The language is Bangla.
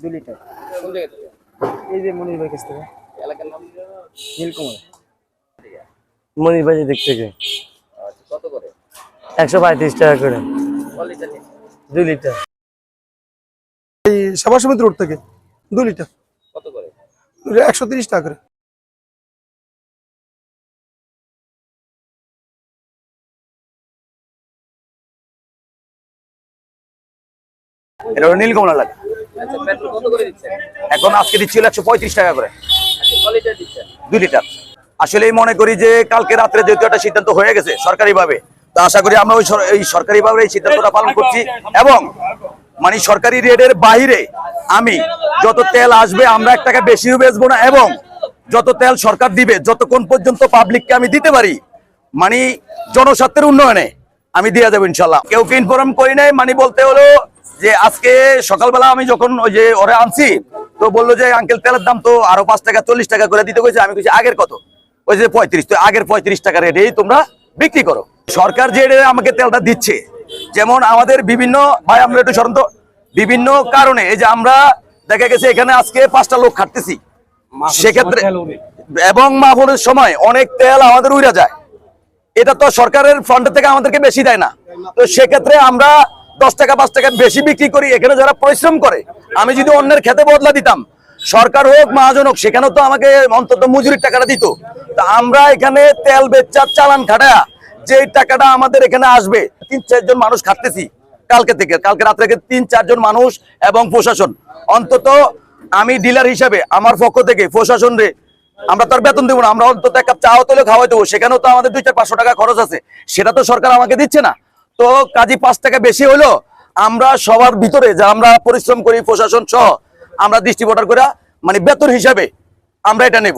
2 লিটার। কোন জায়গা থেকে? এই যে মনির ভাই কাছ থেকে। এলাকার নাম? নীলকুমার। মনির বাজার দিক থেকে। আচ্ছা, কত করে? 135 টাকা করে। কত লিটার নিচ্ছে? 2 লিটার। এই সভা সমিতি রোড থেকে 2 লিটার কত করে? 130 টাকা করে। এটা হলো নীলকমলা এলাকা। আচ্ছা, পেট্রোল কত করে দিচ্ছেন? এখন আজকে দিচ্ছিল 135 টাকা করে আচ্ছা, কত লিটার দিচ্ছেন? 2 লিটার। আসলেই মনে করি যে কালকে রাত্রে যেহেতু একটা সিদ্ধান্ত হয়ে গেছে সরকারিভাবে, তো আশা করি আমরা ওই সরকারিভাবে এই সিদ্ধান্তটা পালন করছি। এবং মানে সরকারি রেটের বাইরে আমি যত তেল আসবে আমরা 1 টাকা বেশিও বেচবো না, এবং যত তেল সরকার দিবে যতক্ষণ পর্যন্ত পাবলিককে আমি দিতে পারি মানে জনস্বার্থের উন্নয়নে আমি দিয়ে যাবো ইনশাল্লাহ। কেউ ইনফর্ম করি নাই, মানে বলতে হলো যে আজকে সকালবেলা আমি যখন ওই যে ওরে আনছি তো বললো যে আঙ্কেল তেলের দাম তো আরো 5 টাকা 40 টাকা করে দিতে কইছে। আমি কইছি আগের কত? ওই যে 35। তো আগের 35 টাকা রেটেই তোমরা বিক্রি করো। সরকার যে রেটে আমাকে তেলটা দিচ্ছে, যেমন আমাদের বিভিন্ন ভাই আমরা একটু সরন্ত বিভিন্ন কারণে এই যে আমরা দেখা গেছে এখানে আজকে 5টা লোক খাটতেছি, সেক্ষেত্রে এবং মাহফুলের সময় অনেক তেল আমাদের উড়ে যায়। এটা তো সরকারের ফান্ড থেকে আমাদেরকে বেশি দেয় না, তো সেক্ষেত্রে আমরা 10 টাকা 5 টাকা বেশি বিক্রি করি। এখানে যারা পরিশ্রম করে, আমি যদি অন্যের খেতে বদলা দিতাম, সরকার হোক মহাজন হোক, সেখানেও তো আমাকে অন্তত মজুরির টাকাটা দিত। তা আমরা এখানে তেল বেচার চালান খাটায়া যে টাকাটা আমাদের এখানে আসবে, 3-4 জন মানুষ খাটতেছি কালকে থেকে, কালকে রাত থেকে 3-4 জন মানুষ এবং প্রশাসন। অন্তত আমি ডিলার হিসাবে আমার পক্ষ থেকে প্রশাসন রে আমরা তো আর বেতন দেবো না, আমরা অন্তত 1 কাপ চা হতেও খাওয়াই দেবো। সেখানেও তো আমাদের 200-500 টাকা খরচ আছে, সেটা তো সরকার আমাকে দিচ্ছে না। তো কাজী 5 টাকা বেশি হলো আমরা সবার ভিতরে যা আমরা পরিশ্রম করি প্রশাসন সহ আমরা ডিস্ট্রিবিউটর করে মানে বেতন হিসাবে আমরা এটা নেব।